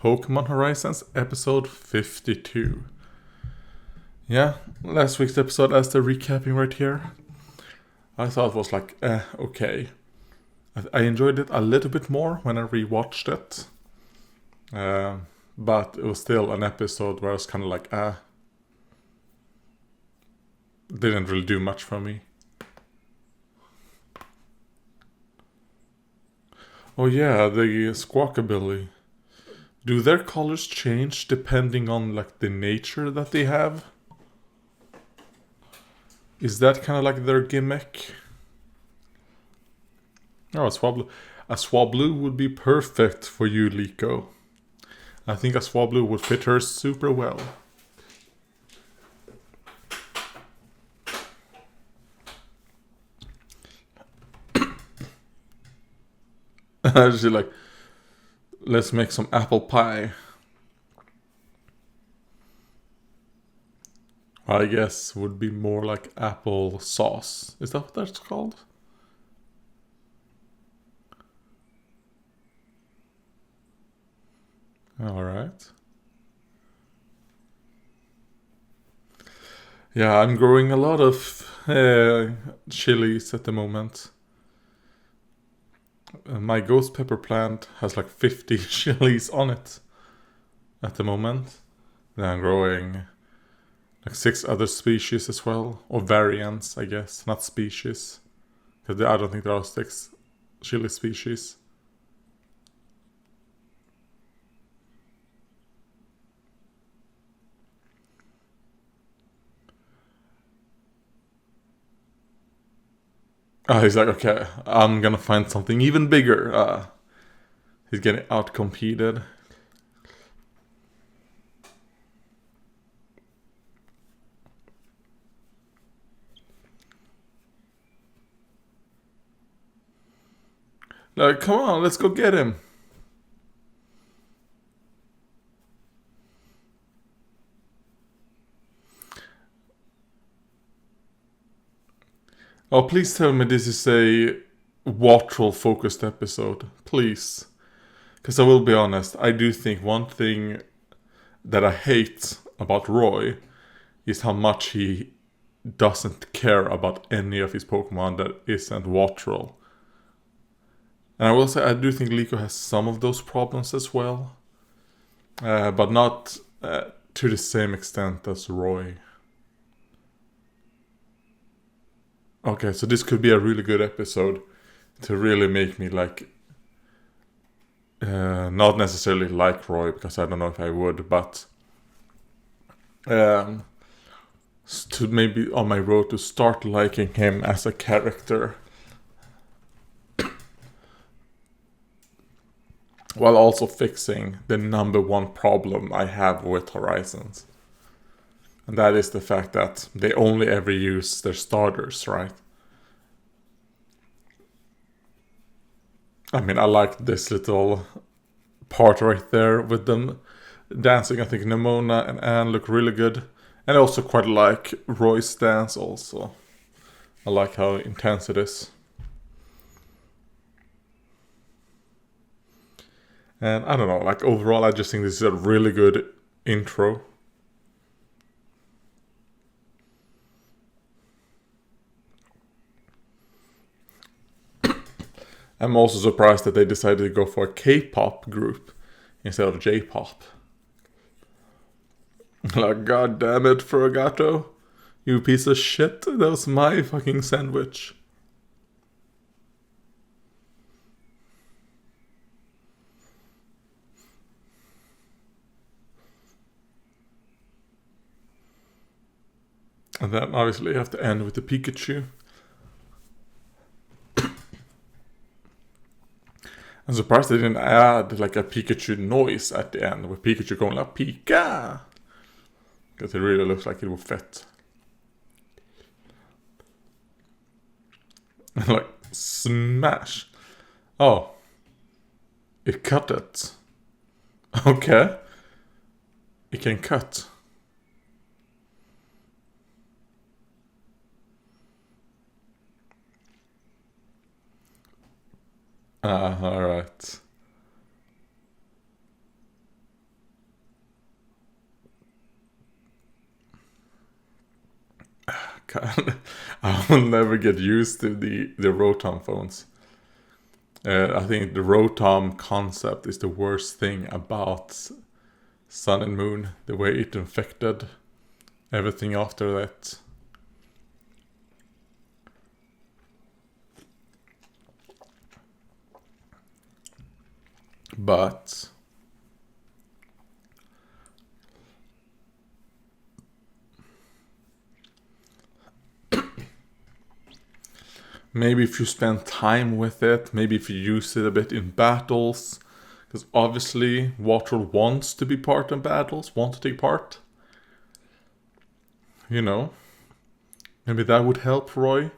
Pokemon Horizons episode 52. Yeah, last week's episode, as they're recapping right here, I thought it was like, okay. I enjoyed it a little bit more when I rewatched it. But it was still an episode where I was kind of like, didn't really do much for me. Oh yeah, the Squawkabilly. Do their colors change depending on like the nature that they have? Is that kind of like their gimmick? Oh, a Swablu would be perfect for you, Liko. I think a Swablu would fit her super well. She's like, let's make some apple pie. I guess would be more like apple sauce. Is that what that's called? Alright. Yeah, I'm growing a lot of chilies at the moment. My ghost pepper plant has like 50 chilies on it at the moment. Then I'm growing like 6 other species as well. Or variants, I guess. Not species. Because I don't think there are 6 chili species. He's like, okay, I'm gonna find something even bigger. He's getting outcompeted. Like, come on, let's go get him. Oh, please tell me this is a Wattrel focused episode. Please. Because I will be honest, I do think one thing that I hate about Roy is how much he doesn't care about any of his Pokemon that isn't Wattrel. And I will say, I do think Liko has some of those problems as well. But not to the same extent as Roy. Okay, so this could be a really good episode to really make me like, not necessarily like Roy, because I don't know if I would, but to maybe on my road to start liking him as a character. While also fixing the number one problem I have with Horizons. And that is the fact that they only ever use their starters, right? I mean, I like this little part right there with them dancing. I think Nimona and Anne look really good. And I also quite like Roy's dance also. I like how intense it is. And I don't know, like overall I just think this is a really good intro. I'm also surprised that they decided to go for a K-pop group instead of J-pop. Like, god damn it, Ferragato. You piece of shit. That was my fucking sandwich. And then obviously you have to end with the Pikachu. I'm surprised they didn't add like a Pikachu noise at the end with Pikachu going like Pika. Because it really looks like it would fit. Like, smash. Oh. It cut it. Okay. It can cut. Alright. God, I will never get used to the Rotom phones. I think the Rotom concept is the worst thing about Sun and Moon. The way it infected everything after that. But maybe if you spend time with it, maybe if you use it a bit in battles, because obviously Waterl wants to be part in battles, want to take part. You know, maybe that would help Roy.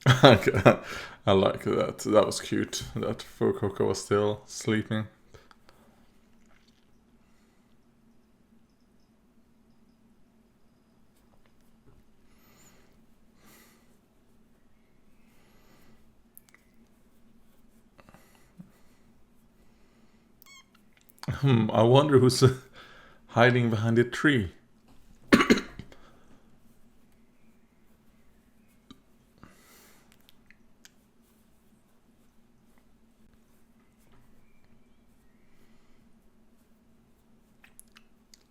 I like that. That was cute. That Fukuoka was still sleeping. I wonder who's hiding behind the tree.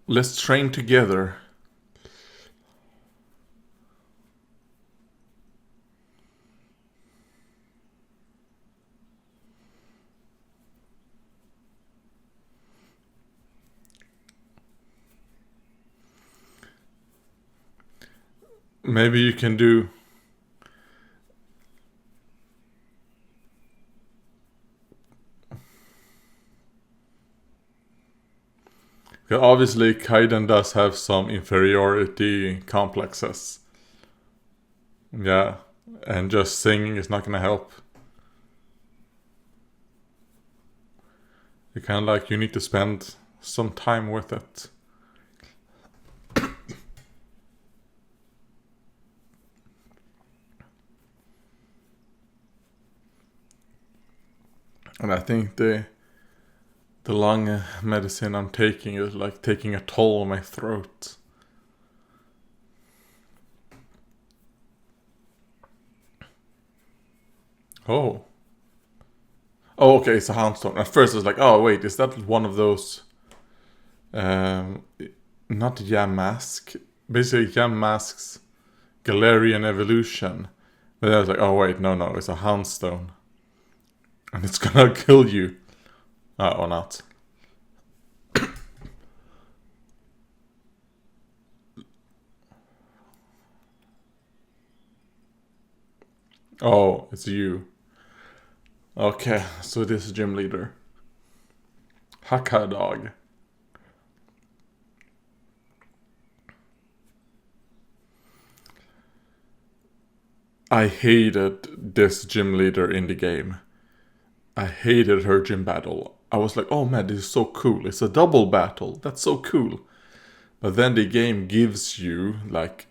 Let's train together. Maybe you can do... Obviously, Kaiden does have some inferiority complexes. Yeah, and just singing is not gonna help. You kind of like, you need to spend some time with it. And I think the lung medicine I'm taking is like taking a toll on my throat. Oh. Oh, okay, it's a houndstone. At first I was like, oh wait, is that one of those... not Yamask. Basically Yamask's Galarian evolution. But then I was like, oh wait, no, it's a houndstone. And it's gonna kill you. Or not. Oh, it's you. Okay, so this is gym leader. Hakka dog. I hated this gym leader in the game. I hated her gym battle. I was like, oh man, this is so cool. It's a double battle. That's so cool. But then the game gives you, like,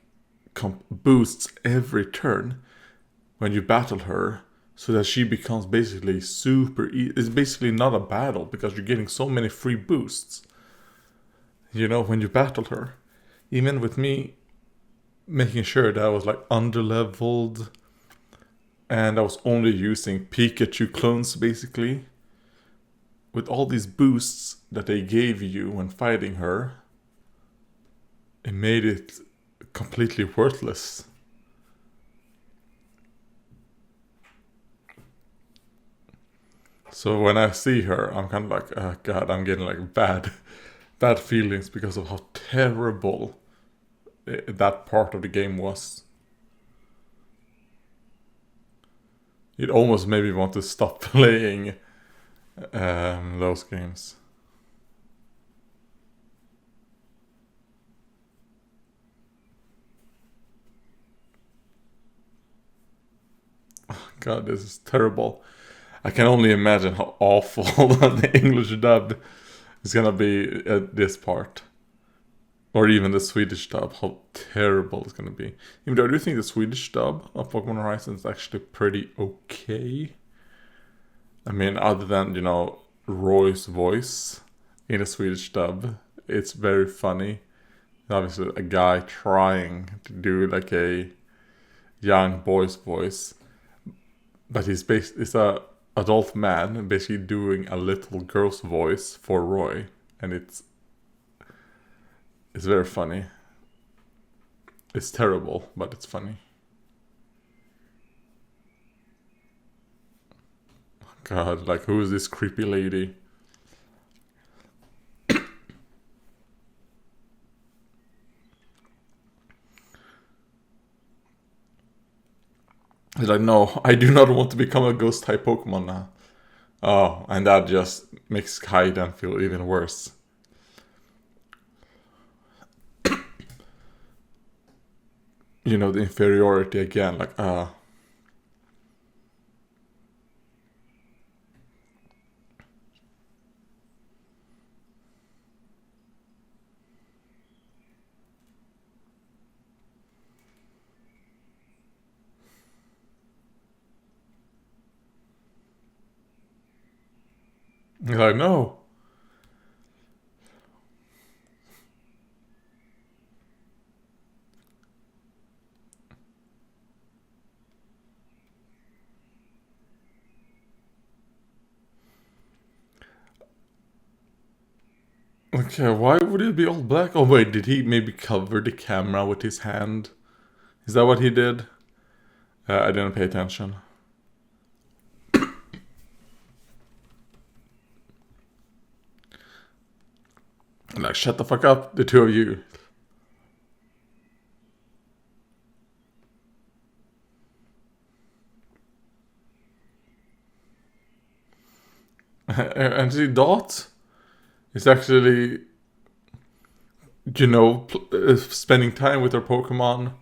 boosts every turn when you battle her, so that she becomes basically super it's basically not a battle, because you're getting so many free boosts. You know, when you battle her. Even with me making sure that I was like underleveled, and I was only using Pikachu clones basically. With all these boosts that they gave you when fighting her, it made it completely worthless. So when I see her, I'm kind of like, oh god, I'm getting like bad feelings because of how terrible that part of the game was. It almost made me want to stop playing those games. Oh god, this is terrible. I can only imagine how awful the English dub is gonna be at this part. Or even the Swedish dub, how terrible it's gonna be. Even though I do think the Swedish dub of Pokemon Horizon is actually pretty okay. I mean, other than, Roy's voice in a Swedish dub, it's very funny. Obviously, a guy trying to do like a young boy's voice, but it's a adult man basically doing a little girl's voice for Roy, and it's very funny. It's terrible, but it's funny. God, like, who is this creepy lady? He's like, no, I do not want to become a ghost type Pokemon now. Oh, and that just makes Kaiden feel even worse. The inferiority again, like, He's like, no. Okay, why would it be all black? Oh wait, did he maybe cover the camera with his hand? Is that what he did? I didn't pay attention. Like, shut the fuck up, the two of you. And see, Dot is actually, spending time with her Pokemon.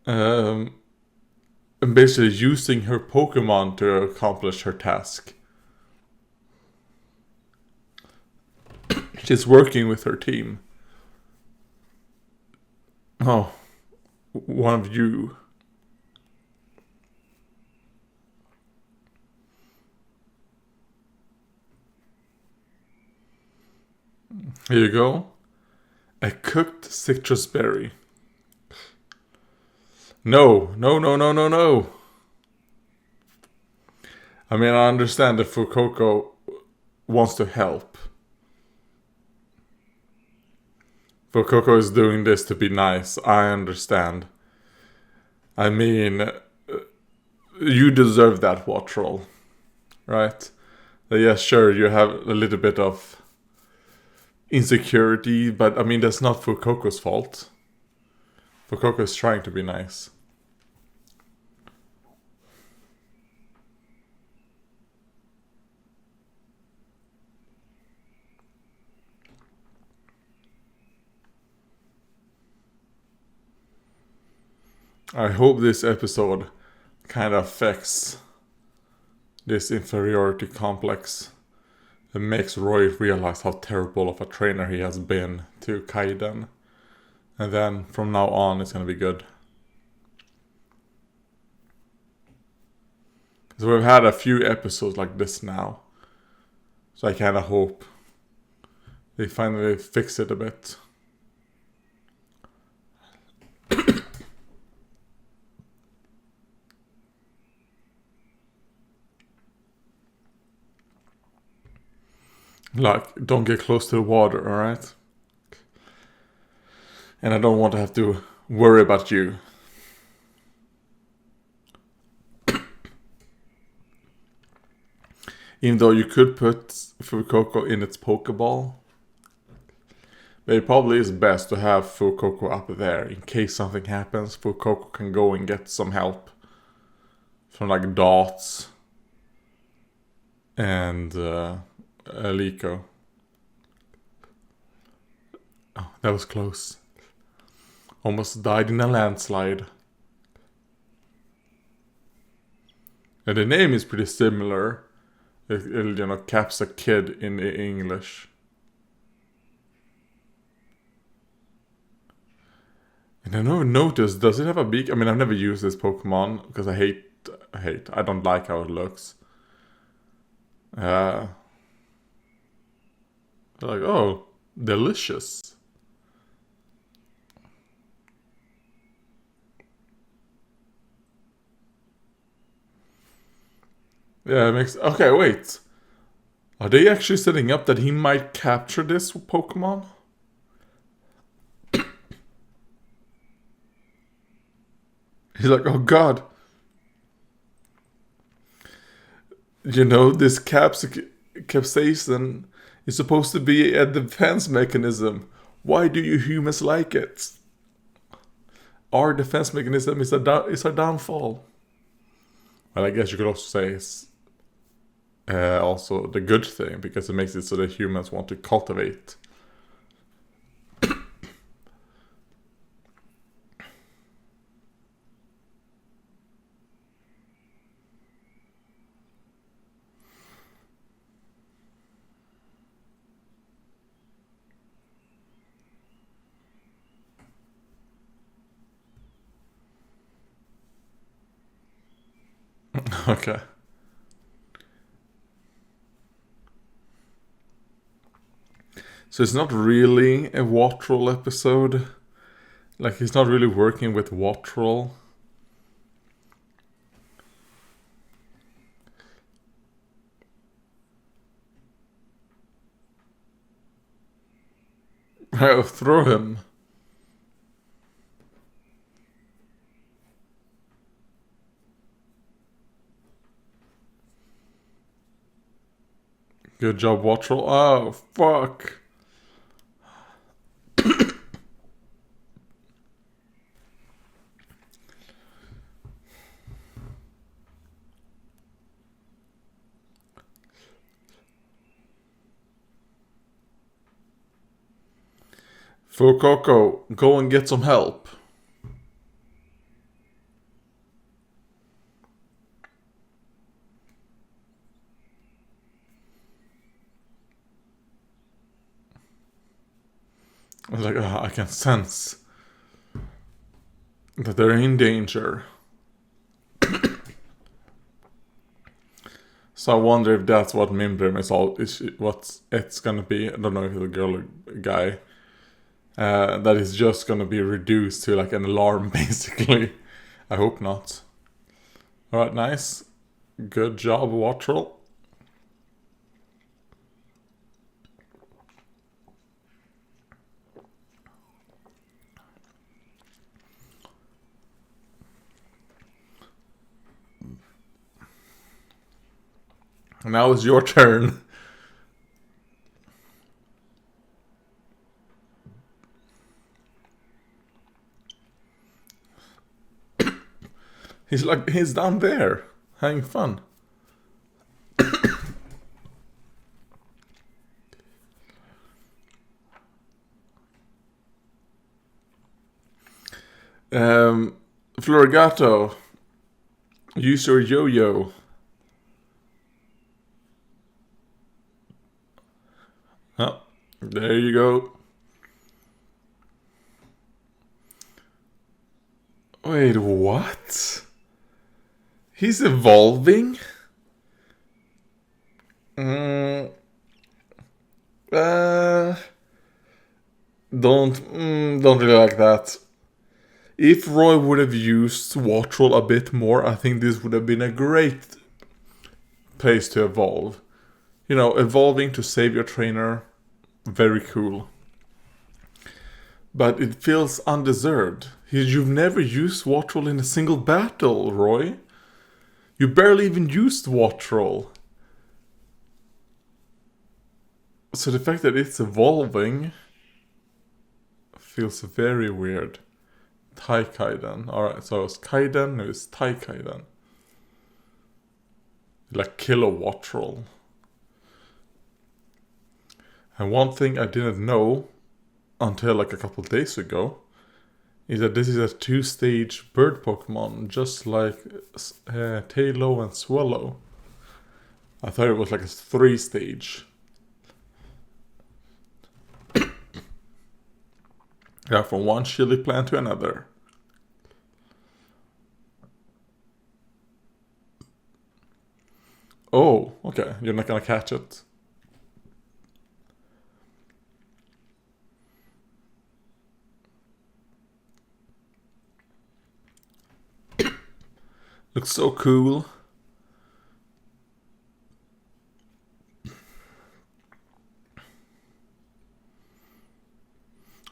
And basically using her Pokemon to accomplish her task. She's working with her team. Oh, one of you. Here you go. A cooked citrus berry. No, no, no, no, no, no. I mean, I understand that Fuecoco wants to help. Fuecoco is doing this to be nice. I understand. I mean, you deserve that watch roll, right? Yeah, sure, you have a little bit of insecurity, but I mean, that's not Fuecoco's fault. Fuecoco is trying to be nice. I hope this episode kind of affects this inferiority complex. It makes Roy realize how terrible of a trainer he has been to Kaiden. And then from now on it's gonna be good. So we've had a few episodes like this now. So I kinda hope they finally fix it a bit. Like, don't get close to the water, alright? And I don't want to have to worry about you. Even though you could put Fuecoco in its Pokeball. But it probably is best to have Fuecoco up there. In case something happens, Fuecoco can go and get some help. From like Dots. And Liko. Oh, that was close. Almost died in a landslide. And the name is pretty similar. It caps a kid in English. And I never noticed, does it have a beak? I mean, I've never used this Pokemon because I don't like how it looks. Uh, they're like, oh, delicious. Yeah, it makes. Okay, wait. Are they actually setting up that he might capture this Pokemon? He's like, oh god. You know, this capsaicin is supposed to be a defense mechanism. Why do you humans like it? Our defense mechanism is our downfall. Well, I guess you could also say it's also the good thing, because it makes it so that humans want to cultivate. Okay. So it's not really a Wattrel episode. Like, he's not really working with Wattrel. I'll throw him. Good job, Wattrel. Oh, fuck. Fukoko, go and get some help. I was like, oh, I can sense that they're in danger. So I wonder if that's what Mimbrim what it's gonna be. I don't know if it's a girl or a guy. That is just gonna be reduced to like an alarm, basically. I hope not. Alright, nice. Good job, Wattrel. Now it's your turn. He's down there, having fun. Florigato, use your yo-yo. Oh, there you go. Wait, what? He's evolving? Uh, don't really like that. If Roy would have used Wattrel a bit more, I think this would have been a great place to evolve. You know, evolving to save your trainer, very cool. But it feels undeserved. You've never used Wattrel in a single battle, Roy. You barely even used Wattrel. So the fact that it's evolving feels very weird. Tai Kaiden. Alright, so it's Kaiden, now it's Tai Kaiden. Like Killer Wattrel. And one thing I didn't know until like a couple days ago is that this is a 2-stage bird Pokemon, just like Tailo and Swallow. I thought it was like a 3-stage. Yeah, from one chili plant to another. Oh, okay. You're not gonna catch it. Looks so cool.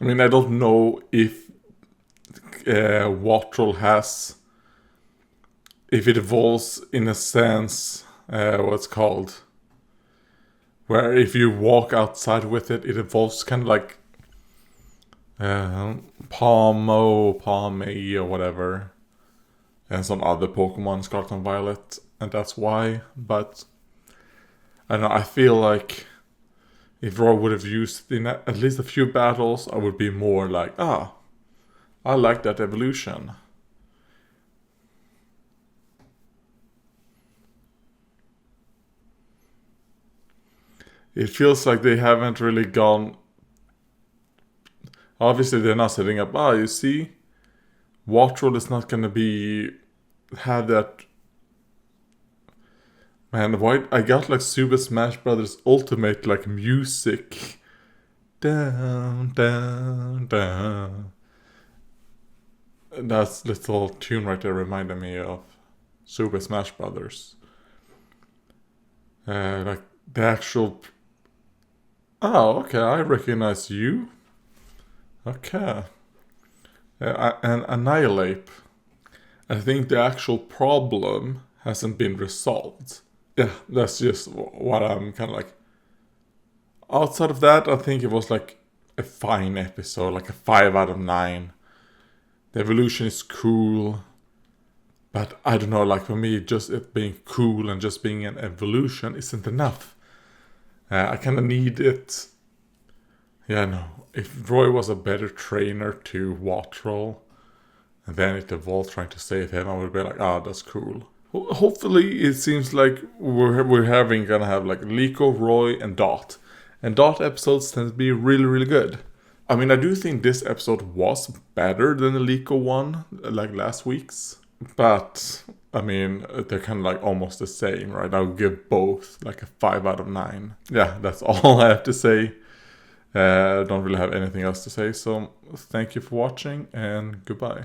I mean, I don't know if Wattrel has, if it evolves in a sense, what's called, where if you walk outside with it, it evolves kind of like Palme, or whatever, and some other Pokemon, Scarlet and Violet, and that's why. But I don't know, I feel like if Roy would have used in at least a few battles, I would be more like, I like that evolution. It feels like they haven't really gone. Obviously, they're not setting up. You see, Wattrel is not gonna have that. Man, why I got like Super Smash Brothers Ultimate like music. Down, down, down. That little tune right there reminded me of Super Smash Brothers. Like the actual. Oh, okay, I recognize you. Okay. And Annihilate. I think the actual problem hasn't been resolved. Yeah, that's just what I'm kind of like. Outside of that, I think it was like a fine episode, like a 5 out of 9. The evolution is cool, but I don't know, like for me, just it being cool and just being an evolution isn't enough. I kind of need it. Yeah, no. If Roy was a better trainer to Wattrel, and then it evolved trying to save him, I would be like, that's cool. Hopefully, it seems like we're gonna have like Liko, Roy, and Dot. And Dot episodes tend to be really, really good. I mean, I do think this episode was better than the Liko one, like last week's. But, I mean, they're kind of like almost the same, right? I'll give both like a 5 out of 9. Yeah, that's all I have to say. I don't really have anything else to say, so thank you for watching and goodbye.